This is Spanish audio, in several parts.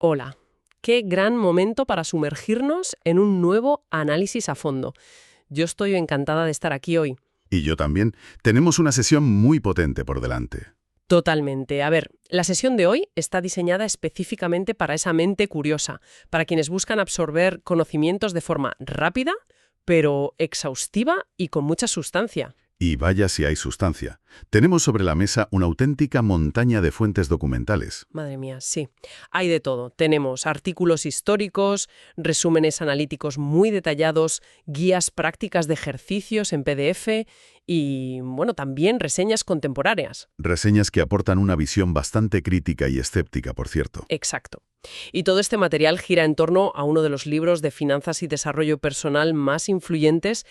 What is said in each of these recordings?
Hola, qué gran momento para sumergirnos en un nuevo análisis a fondo. Yo estoy encantada de estar aquí hoy. Y yo también. Tenemos una sesión muy potente por delante. Totalmente. A ver, la sesión de hoy está diseñada específicamente para esa mente curiosa, para quienes buscan absorber conocimientos de forma rápida, pero exhaustiva y con mucha sustancia. Y vaya si hay sustancia. Tenemos sobre la mesa una auténtica montaña de fuentes documentales. Madre mía, sí. Hay de todo. Tenemos artículos históricos, resúmenes analíticos muy detallados, guías prácticas de ejercicios en PDF y, bueno, también reseñas contemporáneas. Reseñas que aportan una visión bastante crítica y escéptica, por cierto. Exacto. Y todo este material gira en torno a uno de los libros de finanzas y desarrollo personal más influyentes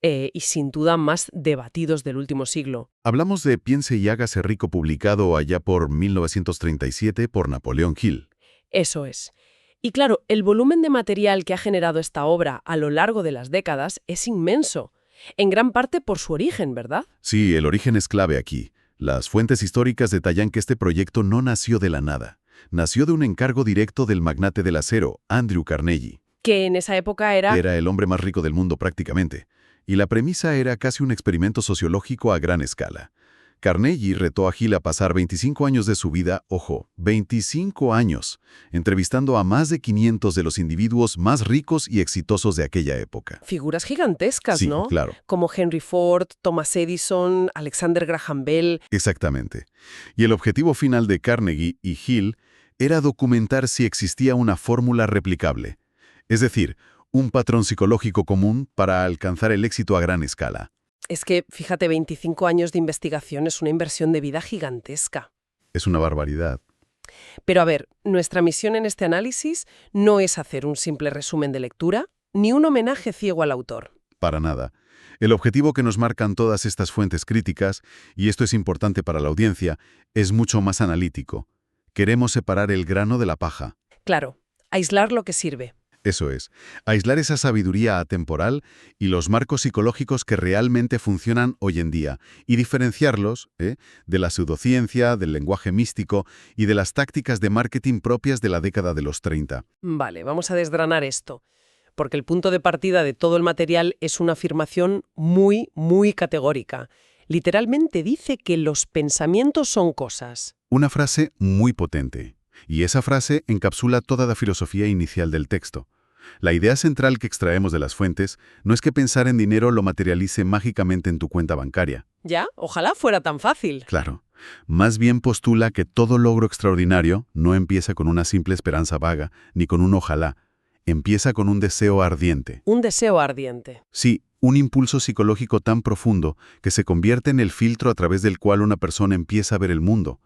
y sin duda más debatidos del último siglo. Hablamos de Piense y hágase rico, publicado allá por 1937 por Napoleón Hill. Eso es. Y claro, el volumen de material que ha generado esta obra a lo largo de las décadas es inmenso, en gran parte por su origen, ¿verdad? Sí, el origen es clave aquí. Las fuentes históricas detallan que este proyecto no nació de la nada. Nació de un encargo directo del magnate del acero, Andrew Carnegie. Que en esa época era... Era el hombre más rico del mundo prácticamente. Y la premisa era casi un experimento sociológico a gran escala. Carnegie retó a Hill a pasar 25 años de su vida, ojo, 25 años, entrevistando a más de 500 de los individuos más ricos y exitosos de aquella época. Figuras gigantescas, Sí, ¿no? claro. Como Henry Ford, Thomas Edison, Alexander Graham Bell. Exactamente. Y el objetivo final de Carnegie y Hill era documentar si existía una fórmula replicable. Es decir, un patrón psicológico común para alcanzar el éxito a gran escala. Es que, fíjate, 25 años de investigación es una inversión de vida gigantesca. Es una barbaridad. Pero a ver, nuestra misión en este análisis no es hacer un simple resumen de lectura, ni un homenaje ciego al autor. Para nada. El objetivo que nos marcan todas estas fuentes críticas, y esto es importante para la audiencia, es mucho más analítico. Queremos separar el grano de la paja. Claro, aislar lo que sirve. Eso es, aislar esa sabiduría atemporal y los marcos psicológicos que realmente funcionan hoy en día y diferenciarlos de la pseudociencia, del lenguaje místico y de las tácticas de marketing propias de la década de los 30. Vale, vamos a desgranar esto, porque el punto de partida de todo el material es una afirmación muy, muy categórica. Literalmente dice que los pensamientos son cosas. Una frase muy potente. Y esa frase encapsula toda la filosofía inicial del texto. La idea central que extraemos de las fuentes no es que pensar en dinero lo materialice mágicamente en tu cuenta bancaria. ¿Ya? Ojalá fuera tan fácil. Claro. Más bien postula que todo logro extraordinario no empieza con una simple esperanza vaga, ni con un ojalá. Empieza con un deseo ardiente. Un deseo ardiente. Sí, un impulso psicológico tan profundo que se convierte en el filtro a través del cual una persona empieza a ver el mundo.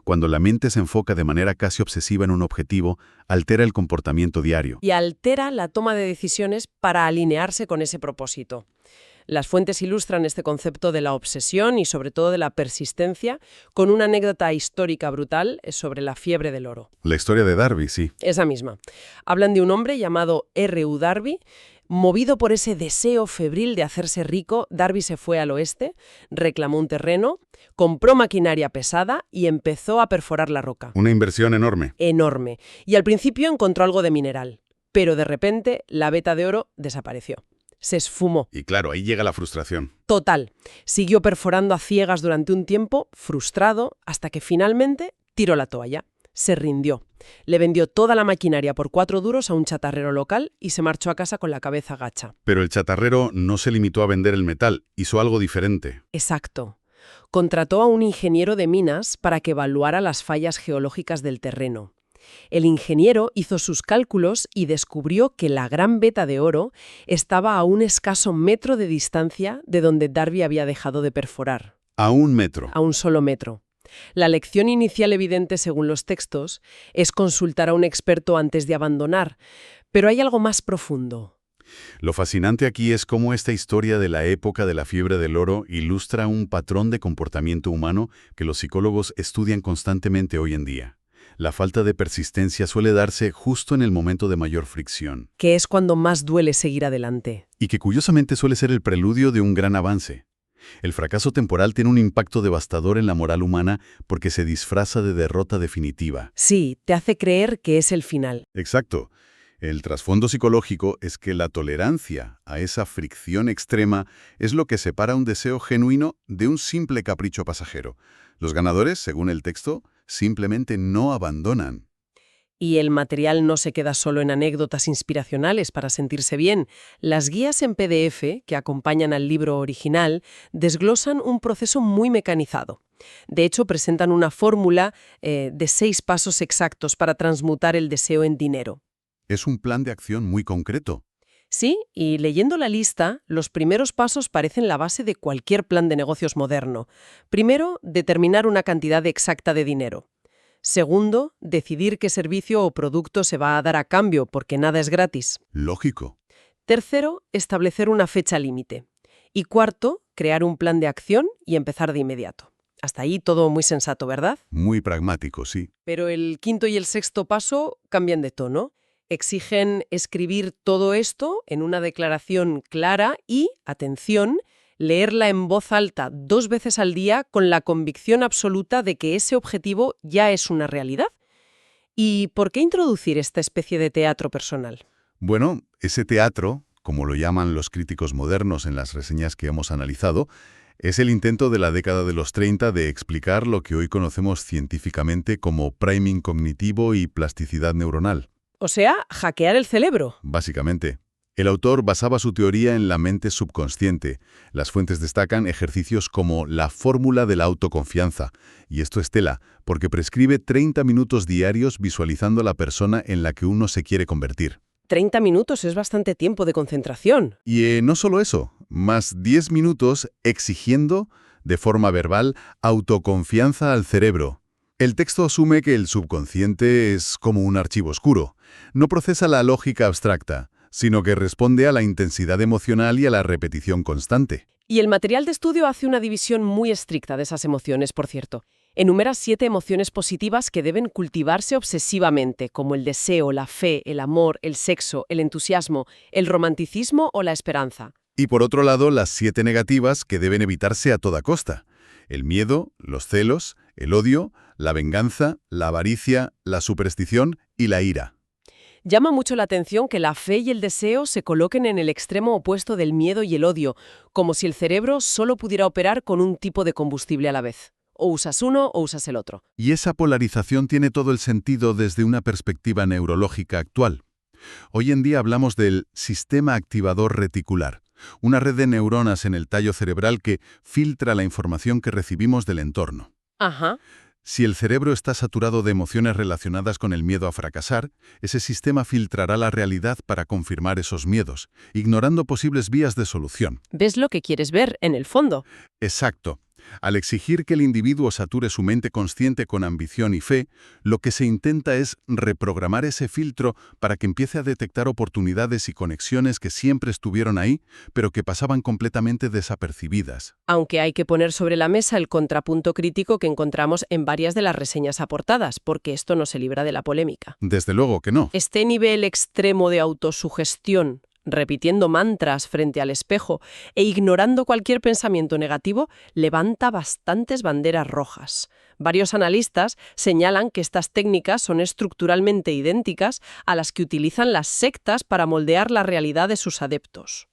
Cuando la mente se enfoca de manera casi obsesiva en un objetivo, altera el comportamiento diario. Y altera la toma de decisiones para alinearse con ese propósito. Las fuentes ilustran este concepto de la obsesión y sobre todo de la persistencia con una anécdota histórica brutal sobre la fiebre del oro. La historia de Darby, sí. Esa misma. Hablan de un hombre llamado R.U. Darby. Movido por ese deseo febril de hacerse rico, Darby se fue al oeste, reclamó un terreno, compró maquinaria pesada y empezó a perforar la roca. Una inversión enorme. Enorme. Y al principio encontró algo de mineral, pero de repente la veta de oro desapareció. Se esfumó. Y claro, ahí llega la frustración. Total. Siguió perforando a ciegas durante un tiempo, frustrado, hasta que finalmente tiró la toalla. Se rindió. Le vendió toda la maquinaria por 4 duros a un chatarrero local y se marchó a casa con la cabeza gacha. Pero el chatarrero no se limitó a vender el metal, hizo algo diferente. Exacto. Contrató a un ingeniero de minas para que evaluara las fallas geológicas del terreno. El ingeniero hizo sus cálculos y descubrió que la gran veta de oro estaba a un escaso metro de distancia de donde Darby había dejado de perforar. A 1 metro. A un solo metro. La lección inicial evidente, según los textos, es consultar a un experto antes de abandonar, pero hay algo más profundo. Lo fascinante aquí es cómo esta historia de la época de la fiebre del oro ilustra un patrón de comportamiento humano que los psicólogos estudian constantemente hoy en día. La falta de persistencia suele darse justo en el momento de mayor fricción. Que es cuando más duele seguir adelante. Y que curiosamente suele ser el preludio de un gran avance. El fracaso temporal tiene un impacto devastador en la moral humana porque se disfraza de derrota definitiva. Sí, te hace creer que es el final. Exacto. El trasfondo psicológico es que la tolerancia a esa fricción extrema es lo que separa un deseo genuino de un simple capricho pasajero. Los ganadores, según el texto, simplemente no abandonan. Y el material no se queda solo en anécdotas inspiracionales para sentirse bien. Las guías en PDF, que acompañan al libro original, desglosan un proceso muy mecanizado. De hecho, presentan una fórmula de 6 pasos exactos para transmutar el deseo en dinero. Es un plan de acción muy concreto. Sí, y leyendo la lista, los primeros pasos parecen la base de cualquier plan de negocios moderno. Primero, determinar una cantidad exacta de dinero. Segundo, decidir qué servicio o producto se va a dar a cambio, porque nada es gratis. Lógico. Tercero, establecer una fecha límite. Y cuarto, crear un plan de acción y empezar de inmediato. Hasta ahí todo muy sensato, ¿verdad? Muy pragmático, sí. Pero el quinto y el sexto paso cambian de tono. Exigen escribir todo esto en una declaración clara y, atención, leerla en voz alta 2 veces al día con la convicción absoluta de que ese objetivo ya es una realidad. ¿Y por qué introducir esta especie de teatro personal? Bueno, ese teatro, como lo llaman los críticos modernos en las reseñas que hemos analizado, es el intento de la década de los 30 de explicar lo que hoy conocemos científicamente como priming cognitivo y plasticidad neuronal. O sea, hackear el cerebro. Básicamente, el autor basaba su teoría en la mente subconsciente. Las fuentes destacan ejercicios como la fórmula de la autoconfianza. Y esto es tela, porque prescribe 30 minutos diarios visualizando la persona en la que uno se quiere convertir. 30 minutos es bastante tiempo de concentración. Y no solo eso, más 10 minutos exigiendo, de forma verbal, autoconfianza al cerebro. El texto asume que el subconsciente es como un archivo oscuro. No procesa la lógica abstracta, sino que responde a la intensidad emocional y a la repetición constante. Y el material de estudio hace una división muy estricta de esas emociones, por cierto. Enumera 7 emociones positivas que deben cultivarse obsesivamente, como el deseo, la fe, el amor, el sexo, el entusiasmo, el romanticismo o la esperanza. Y por otro lado, las 7 negativas que deben evitarse a toda costa. El miedo, los celos, el odio, la venganza, la avaricia, la superstición y la ira. Llama mucho la atención que la fe y el deseo se coloquen en el extremo opuesto del miedo y el odio, como si el cerebro solo pudiera operar con un tipo de combustible a la vez. O usas uno o usas el otro. Y esa polarización tiene todo el sentido desde una perspectiva neurológica actual. Hoy en día hablamos del sistema activador reticular, una red de neuronas en el tallo cerebral que filtra la información que recibimos del entorno. Ajá. Si el cerebro está saturado de emociones relacionadas con el miedo a fracasar, ese sistema filtrará la realidad para confirmar esos miedos, ignorando posibles vías de solución. ¿Ves lo que quieres ver, en el fondo? Exacto. Al exigir que el individuo sature su mente consciente con ambición y fe, lo que se intenta es reprogramar ese filtro para que empiece a detectar oportunidades y conexiones que siempre estuvieron ahí, pero que pasaban completamente desapercibidas. Aunque hay que poner sobre la mesa el contrapunto crítico que encontramos en varias de las reseñas aportadas, porque esto no se libra de la polémica. Desde luego que no. Este nivel extremo de autosugestión, repitiendo mantras frente al espejo e ignorando cualquier pensamiento negativo, levanta bastantes banderas rojas. Varios analistas señalan que estas técnicas son estructuralmente idénticas a las que utilizan las sectas para moldear la realidad de sus adeptos.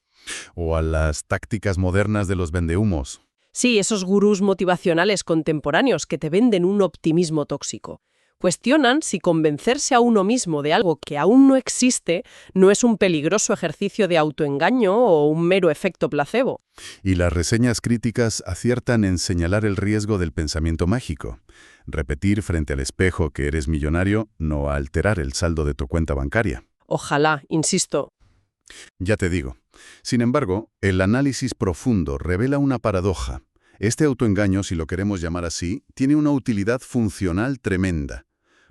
O a las tácticas modernas de los vendehumos. Sí, esos gurús motivacionales contemporáneos que te venden un optimismo tóxico. Cuestionan si convencerse a uno mismo de algo que aún no existe no es un peligroso ejercicio de autoengaño o un mero efecto placebo. Y las reseñas críticas aciertan en señalar el riesgo del pensamiento mágico. Repetir frente al espejo que eres millonario no va a alterar el saldo de tu cuenta bancaria. Ojalá, insisto. Ya te digo. Sin embargo, el análisis profundo revela una paradoja. Este autoengaño, si lo queremos llamar así, tiene una utilidad funcional tremenda.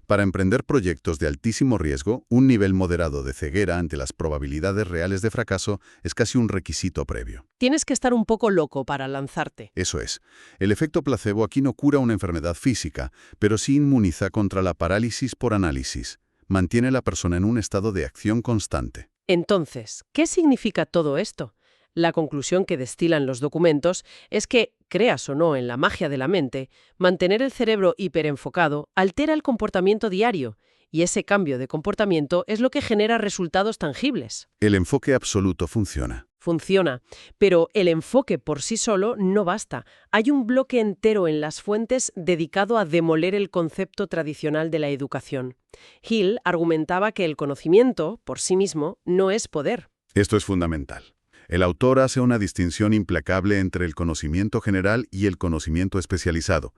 Para emprender proyectos de altísimo riesgo, un nivel moderado de ceguera ante las probabilidades reales de fracaso es casi un requisito previo. Tienes que estar un poco loco para lanzarte. Eso es. El efecto placebo aquí no cura una enfermedad física, pero sí inmuniza contra la parálisis por análisis. Mantiene a la persona en un estado de acción constante. Entonces, ¿qué significa todo esto? La conclusión que destilan los documentos es que, creas o no en la magia de la mente, mantener el cerebro hiperenfocado altera el comportamiento diario, y ese cambio de comportamiento es lo que genera resultados tangibles. El enfoque absoluto funciona. Funciona, pero el enfoque por sí solo no basta. Hay un bloque entero en las fuentes dedicado a demoler el concepto tradicional de la educación. Hill argumentaba que el conocimiento, por sí mismo, no es poder. Esto es fundamental. El autor hace una distinción implacable entre el conocimiento general y el conocimiento especializado.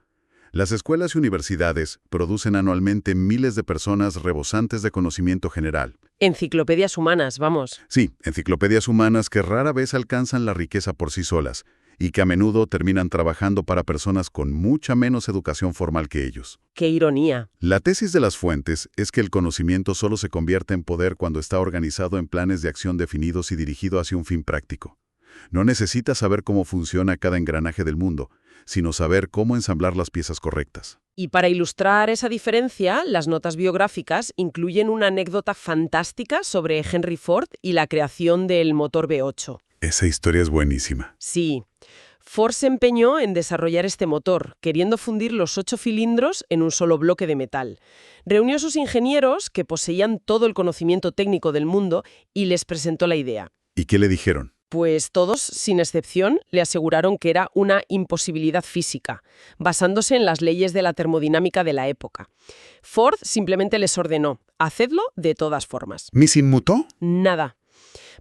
Las escuelas y universidades producen anualmente miles de personas rebosantes de conocimiento general. Enciclopedias humanas, vamos. Sí, enciclopedias humanas que rara vez alcanzan la riqueza por sí solas y que a menudo terminan trabajando para personas con mucha menos educación formal que ellos. ¡Qué ironía! La tesis de las fuentes es que el conocimiento solo se convierte en poder cuando está organizado en planes de acción definidos y dirigido hacia un fin práctico. No necesitas saber cómo funciona cada engranaje del mundo, sino saber cómo ensamblar las piezas correctas. Y para ilustrar esa diferencia, las notas biográficas incluyen una anécdota fantástica sobre Henry Ford y la creación del motor V8. Esa historia es buenísima. Sí. Ford se empeñó en desarrollar este motor, queriendo fundir los 8 cilindros en un solo bloque de metal. Reunió a sus ingenieros, que poseían todo el conocimiento técnico del mundo, y les presentó la idea. ¿Y qué le dijeron? Pues todos, sin excepción, le aseguraron que era una imposibilidad física, basándose en las leyes de la termodinámica de la época. Ford simplemente les ordenó, hacedlo de todas formas. ¿Ni se inmutó? Nada.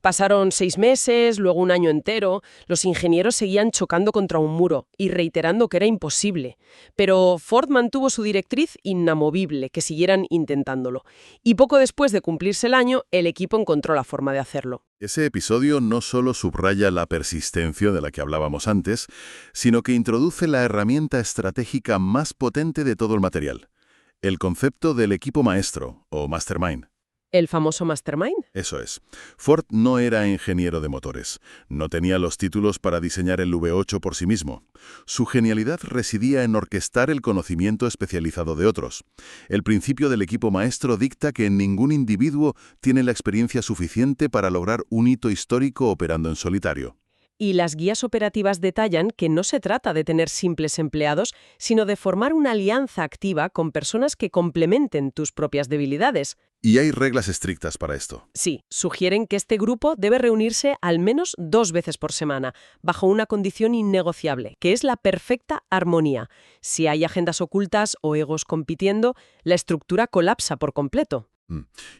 Pasaron 6 meses, luego un año entero. Los ingenieros seguían chocando contra un muro y reiterando que era imposible. Pero Ford mantuvo su directriz inamovible, que siguieran intentándolo. Y poco después de cumplirse el año, el equipo encontró la forma de hacerlo. Ese episodio no solo subraya la persistencia de la que hablábamos antes, sino que introduce la herramienta estratégica más potente de todo el material, el concepto del equipo maestro, o mastermind. ¿El famoso mastermind? Eso es. Ford no era ingeniero de motores. No tenía los títulos para diseñar el V8 por sí mismo. Su genialidad residía en orquestar el conocimiento especializado de otros. El principio del equipo maestro dicta que ningún individuo tiene la experiencia suficiente para lograr un hito histórico operando en solitario. Y las guías operativas detallan que no se trata de tener simples empleados, sino de formar una alianza activa con personas que complementen tus propias debilidades. Y hay reglas estrictas para esto. Sí, sugieren que este grupo debe reunirse al menos 2 veces por semana, bajo una condición innegociable, que es la perfecta armonía. Si hay agendas ocultas o egos compitiendo, la estructura colapsa por completo.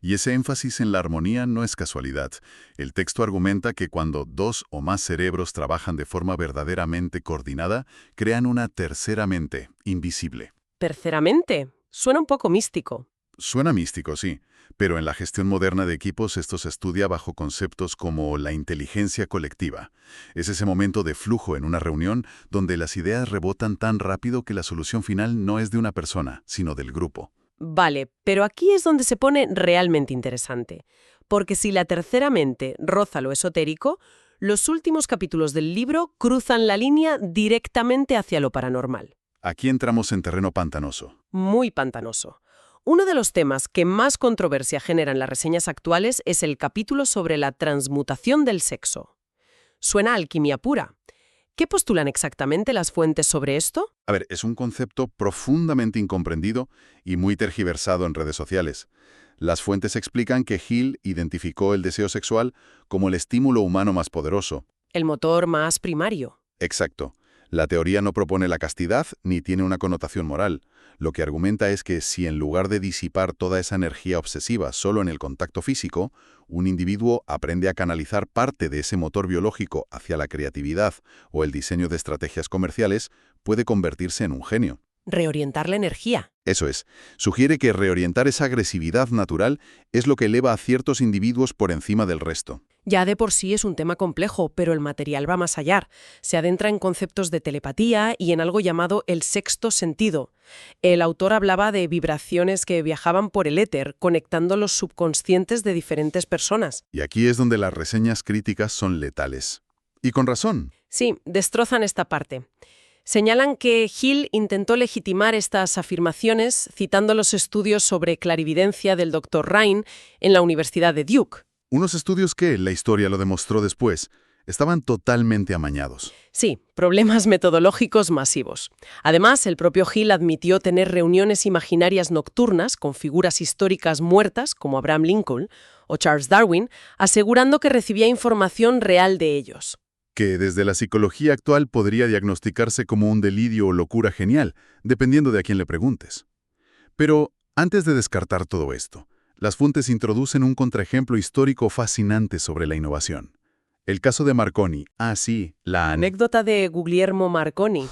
Y ese énfasis en la armonía no es casualidad. El texto argumenta que cuando 2 o más cerebros trabajan de forma verdaderamente coordinada, crean una tercera mente, invisible. Terceramente, suena un poco místico. Suena místico, sí, pero en la gestión moderna de equipos esto se estudia bajo conceptos como la inteligencia colectiva. Es ese momento de flujo en una reunión donde las ideas rebotan tan rápido que la solución final no es de una persona, sino del grupo. Vale, pero aquí es donde se pone realmente interesante. Porque si la tercera mente roza lo esotérico, los últimos capítulos del libro cruzan la línea directamente hacia lo paranormal. Aquí entramos en terreno pantanoso. Muy pantanoso. Uno de los temas que más controversia generan las reseñas actuales es el capítulo sobre la transmutación del sexo. Suena a alquimia pura. ¿Qué postulan exactamente las fuentes sobre esto? A ver, es un concepto profundamente incomprendido y muy tergiversado en redes sociales. Las fuentes explican que Hill identificó el deseo sexual como el estímulo humano más poderoso. El motor más primario. Exacto. La teoría no propone la castidad ni tiene una connotación moral. Lo que argumenta es que si en lugar de disipar toda esa energía obsesiva solo en el contacto físico, un individuo aprende a canalizar parte de ese motor biológico hacia la creatividad o el diseño de estrategias comerciales, puede convertirse en un genio. Reorientar la energía. Eso es. Sugiere que reorientar esa agresividad natural es lo que eleva a ciertos individuos por encima del resto. Ya de por sí es un tema complejo, pero el material va más allá. Se adentra en conceptos de telepatía y en algo llamado el sexto sentido. El autor hablaba de vibraciones que viajaban por el éter, conectando los subconscientes de diferentes personas. Y aquí es donde las reseñas críticas son letales. Y con razón. Sí, destrozan esta parte. Señalan que Hill intentó legitimar estas afirmaciones citando los estudios sobre clarividencia del Dr. Rhine en la Universidad de Duke. Unos estudios que, la historia lo demostró después, Estaban totalmente amañados. Sí, problemas metodológicos masivos. Además, el propio Hill admitió tener reuniones imaginarias nocturnas con figuras históricas muertas, como Abraham Lincoln o Charles Darwin, asegurando que recibía información real de ellos. Que desde la psicología actual podría diagnosticarse como un delirio o locura genial, dependiendo de a quién le preguntes. Pero antes de descartar todo esto, las fuentes introducen un contraejemplo histórico fascinante sobre la innovación. El caso de Marconi. Sí, la Anécdota de Guglielmo Marconi.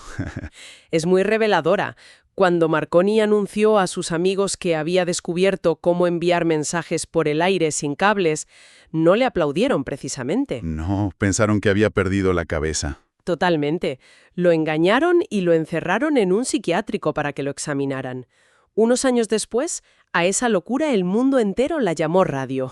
Es muy reveladora. Cuando Marconi anunció a sus amigos que había descubierto cómo enviar mensajes por el aire sin cables, no le aplaudieron precisamente. No, pensaron que había perdido la cabeza. Totalmente. Lo engañaron y lo encerraron en un psiquiátrico para que lo examinaran. Unos años después, a esa locura el mundo entero la llamó radio.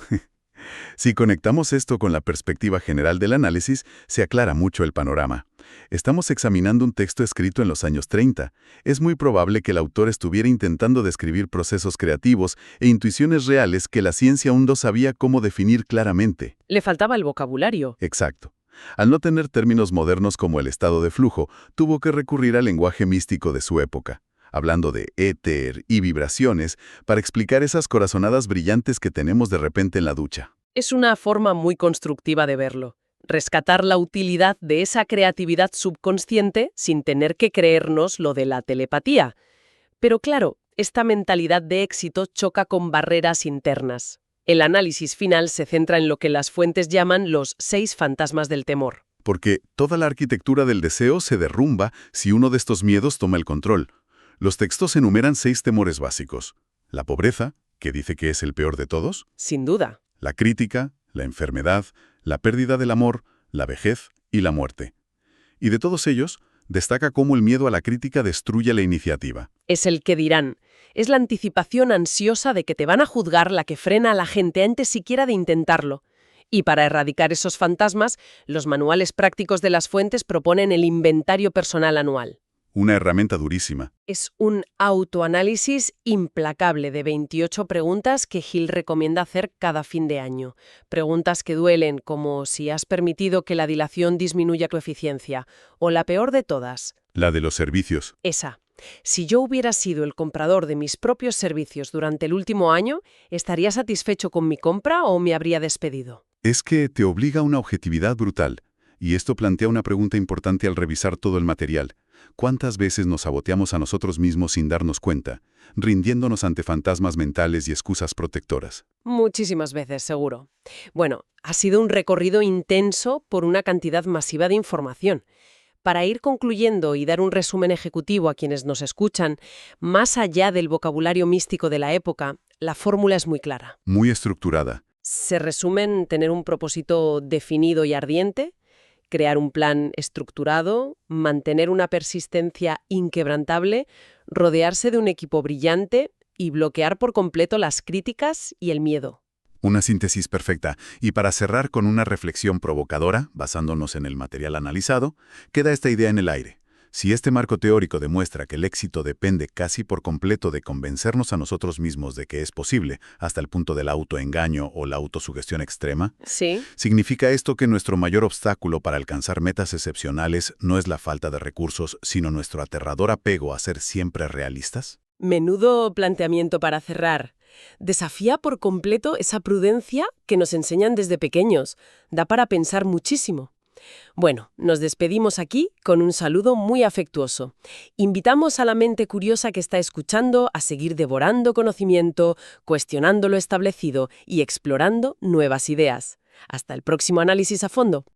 Si conectamos esto con la perspectiva general del análisis, se aclara mucho el panorama. Estamos examinando un texto escrito en los años 30. Es muy probable que el autor estuviera intentando describir procesos creativos e intuiciones reales que la ciencia aún no sabía cómo definir claramente. Le faltaba el vocabulario. Exacto. Al no tener términos modernos como el estado de flujo, tuvo que recurrir al lenguaje místico de su época, hablando de éter y vibraciones, para explicar esas corazonadas brillantes que tenemos de repente en la ducha. Es una forma muy constructiva de verlo. Rescatar la utilidad de esa creatividad subconsciente sin tener que creernos lo de la telepatía. Pero claro, esta mentalidad de éxito choca con barreras internas. El análisis final se centra en lo que las fuentes llaman los 6 fantasmas del temor. Porque toda la arquitectura del deseo se derrumba si uno de estos miedos toma el control. Los textos enumeran 6 temores básicos. La pobreza, que dice que es el peor de todos. Sin duda. La crítica, la enfermedad, la pérdida del amor, la vejez y la muerte. Y de todos ellos, destaca cómo el miedo a la crítica destruye la iniciativa. Es el que dirán. Es la anticipación ansiosa de que te van a juzgar la que frena a la gente antes siquiera de intentarlo. Y para erradicar esos fantasmas, los manuales prácticos de las fuentes proponen el inventario personal anual. Una herramienta durísima. Es un autoanálisis implacable de 28 preguntas que Hill recomienda hacer cada fin de año. Preguntas que duelen, como si has permitido que la dilación disminuya tu eficiencia. O la peor de todas. La de los servicios. Esa. Si yo hubiera sido el comprador de mis propios servicios durante el último año, ¿estaría satisfecho con mi compra o me habría despedido? Es que te obliga a una objetividad brutal. Y esto plantea una pregunta importante al revisar todo el material. ¿Cuántas veces nos saboteamos a nosotros mismos sin darnos cuenta, rindiéndonos ante fantasmas mentales y excusas protectoras? Muchísimas veces, seguro. Bueno, ha sido un recorrido intenso por una cantidad masiva de información. Para ir concluyendo y dar un resumen ejecutivo a quienes nos escuchan, más allá del vocabulario místico de la época, la fórmula es muy clara. Muy estructurada. Se resume en tener un propósito definido y ardiente, crear un plan estructurado, mantener una persistencia inquebrantable, rodearse de un equipo brillante y bloquear por completo las críticas y el miedo. Una síntesis perfecta. Y para cerrar con una reflexión provocadora, basándonos en el material analizado, queda esta idea en el aire. Si este marco teórico demuestra que el éxito depende casi por completo de convencernos a nosotros mismos de que es posible, hasta el punto del autoengaño o la autosugestión extrema, ¿Sí? ¿significa esto que nuestro mayor obstáculo para alcanzar metas excepcionales no es la falta de recursos, sino nuestro aterrador apego a ser siempre realistas? Menudo planteamiento para cerrar. Desafía por completo esa prudencia que nos enseñan desde pequeños. Da para pensar muchísimo. Bueno, nos despedimos aquí con un saludo muy afectuoso. Invitamos a la mente curiosa que está escuchando a seguir devorando conocimiento, cuestionando lo establecido y explorando nuevas ideas. Hasta el próximo análisis a fondo.